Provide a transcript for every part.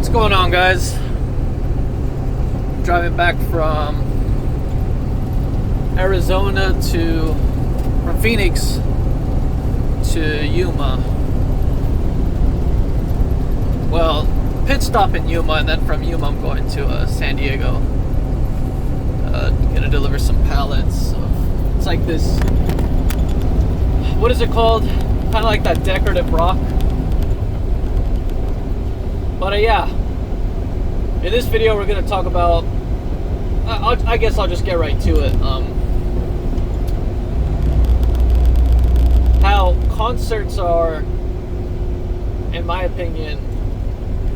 What's going on, guys? Driving back from Phoenix to Yuma. Well, pit stop in Yuma, and then from Yuma I'm going to San Diego. Gonna deliver some pallets. It's like this, what is it called? Kind of like that decorative rock. But yeah, in this video we're going to talk about, I guess I'll just get right to it, how concerts are, in my opinion,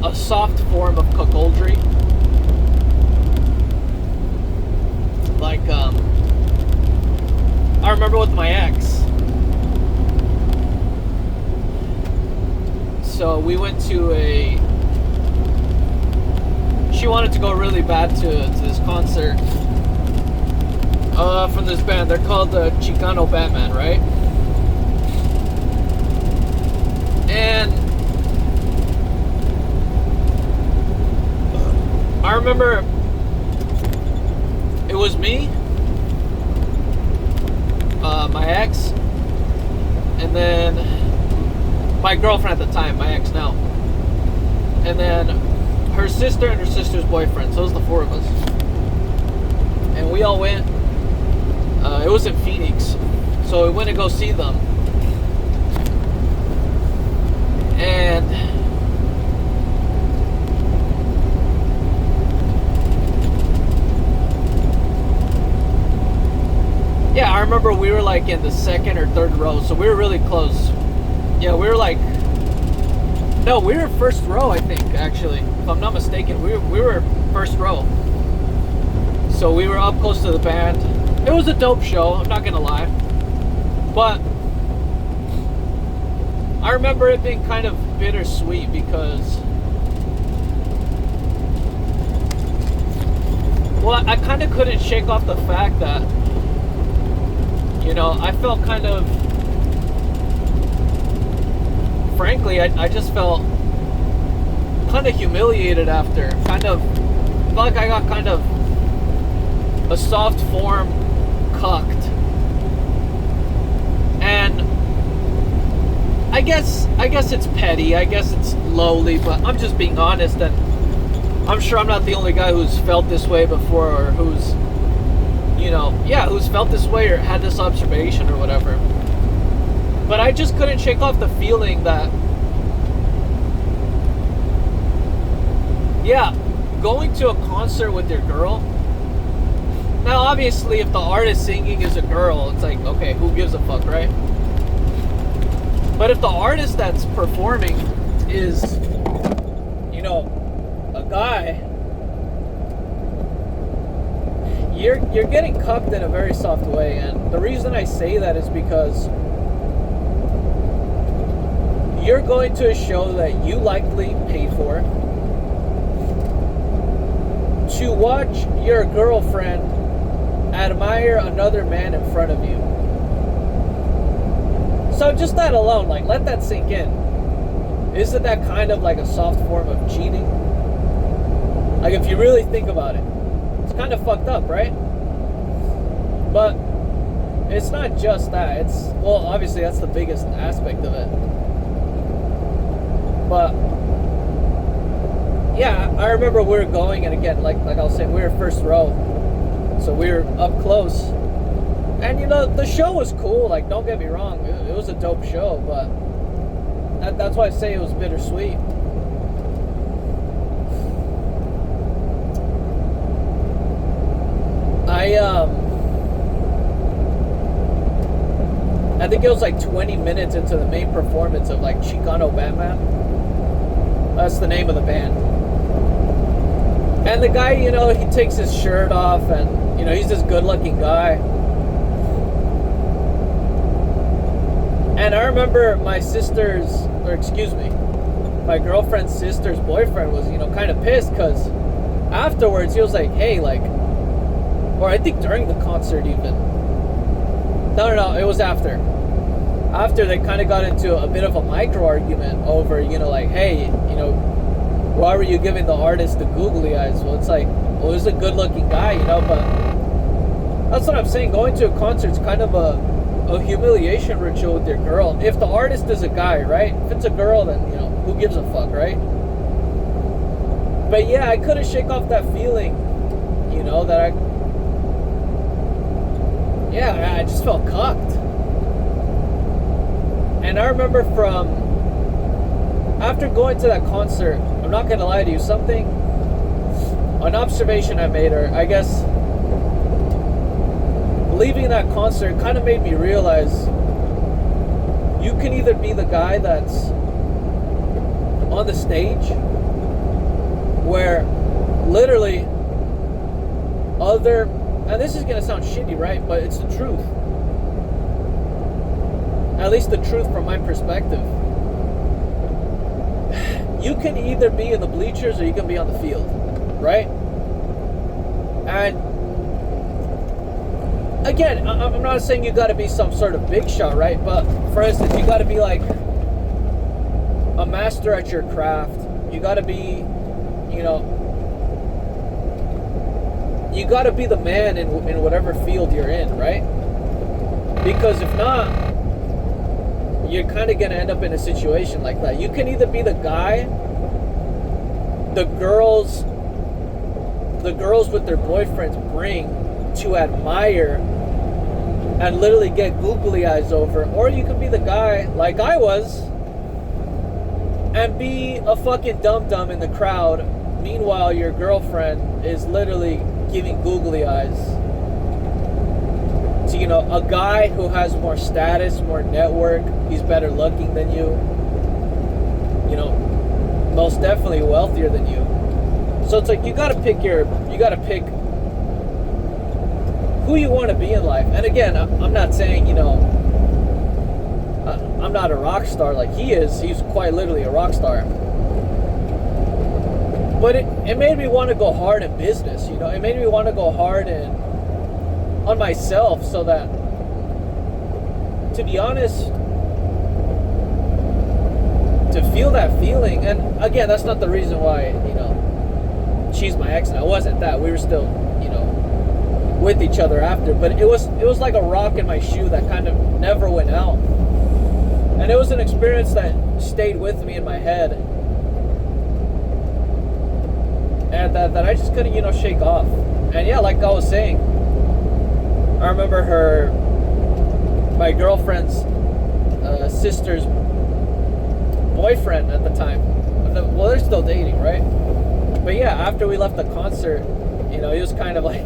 a soft form of cuckoldry. Like, I remember with my ex, so we went to she wanted to go really bad to this concert from this band. They're called the Chicano Batman, right? And I remember it was me, my ex, and then my girlfriend at the time, my ex now, and then her sister and her sister's boyfriend. So it was the four of us, and we all went. It was in Phoenix, so we went to go see them. And yeah, I remember we were like in the second or third row, so we were really close. Yeah, we were like, no, we were first row, I think, actually, if I'm not mistaken. We were first row. So we were up close to the band. It was a dope show, I'm not gonna lie. But I remember it being kind of bittersweet because, well, I kind of couldn't shake off the fact that, you know, I felt kind of, frankly, I just felt kind of humiliated after. Kind of felt like I got kind of a soft form cucked. And I guess it's petty, I guess it's lowly, but I'm just being honest, and I'm sure I'm not the only guy who's felt this way before, or who's, you know, yeah, who's felt this way or had this observation or whatever. But I just couldn't shake off the feeling that, yeah, going to a concert with your girl. Now, obviously, if the artist singing is a girl, it's like, okay, who gives a fuck, right? But if the artist that's performing is, you know, a guy, you're getting cucked in a very soft way. And the reason I say that is because you're going to a show that you likely paid for to watch your girlfriend admire another man in front of you. So just that alone, like, let that sink in. Isn't that kind of like a soft form of cheating? Like, if you really think about it, it's kind of fucked up, right? But it's not just that. It's, well, obviously that's the biggest aspect of it. But yeah, I remember we were going, and again, like I was saying, we were first row, so we were up close, and you know, the show was cool. Like, don't get me wrong, it was a dope show, but that's why I say it was bittersweet. I think it was like 20 minutes into the main performance of like Chicano Batman. That's the name of the band. And the guy, you know, he takes his shirt off, and, you know, he's this good-looking guy. And I remember my my girlfriend's sister's boyfriend was, you know, kind of pissed, because afterwards he was like, hey, like, or I think during the concert even. No, it was after. After, they kind of got into a bit of a micro argument over, you know, like, hey, you know, why were you giving the artist the googly eyes? Well, it's like, well, he's a good-looking guy, you know, but that's what I'm saying. Going to a concert's kind of a humiliation ritual with your girl. If the artist is a guy, right? If it's a girl, then, you know, who gives a fuck, right? But yeah, I couldn't shake off that feeling, you know, that I just felt cucked. And I remember from after going to that concert, I'm not gonna lie to you, an observation I made, or I guess leaving that concert kind of made me realize you can either be the guy that's on the stage where literally and this is gonna sound shitty, right? But it's the truth. At least the truth from my perspective. You can either be in the bleachers or you can be on the field, right? And again, I'm not saying you got to be some sort of big shot, right? But for instance, you got to be like a master at your craft. You got to be, you know, you got to be the man in whatever field you're in, right? Because if not, you're kind of going to end up in a situation like that. You can either be the guy the girls with their boyfriends bring to admire and literally get googly eyes over, or you can be the guy like I was and be a fucking dum-dum in the crowd. Meanwhile, your girlfriend is literally giving googly eyes to, you know, a guy who has more status, more network. He's better looking than you, you know, most definitely wealthier than you. So it's like you gotta pick who you want to be in life. And again, I'm not saying, you know, I'm not a rock star like he is. He's quite literally a rock star. But it made me want to go hard in business, you know. It made me want to go hard on myself, so that, to be honest, to feel that feeling. And again, that's not the reason why, you know, she's my ex now. It wasn't that. We were still, you know, with each other after. But it was like a rock in my shoe that kind of never went out. And it was an experience that stayed with me in my head. And that I just couldn't, you know, shake off. And yeah, like I was saying, I remember my girlfriend's sister's boyfriend at the time. Well, they're still dating, right? But yeah, after we left the concert, you know, he was kind of like,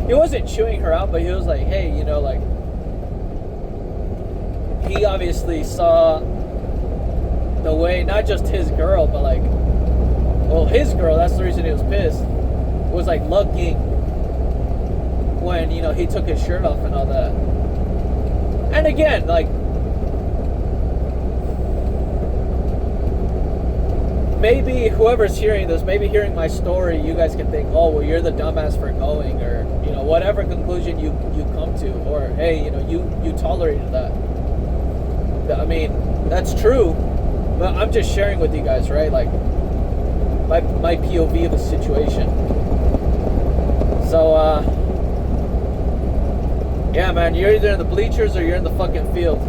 he wasn't chewing her out, but he was like, hey, you know, like, he obviously saw the way, not just his girl, but like, well, his girl, that's the reason he was pissed, was like looking when, you know, he took his shirt off and all that. And again, like, maybe whoever's hearing this, maybe hearing my story, you guys can think, oh, well, you're the dumbass for going, or, you know, whatever conclusion you come to, or, hey, you know, you tolerated that. I mean, that's true, but I'm just sharing with you guys, right? Like, my POV of the situation. So, yeah, man, you're either in the bleachers or you're in the fucking field.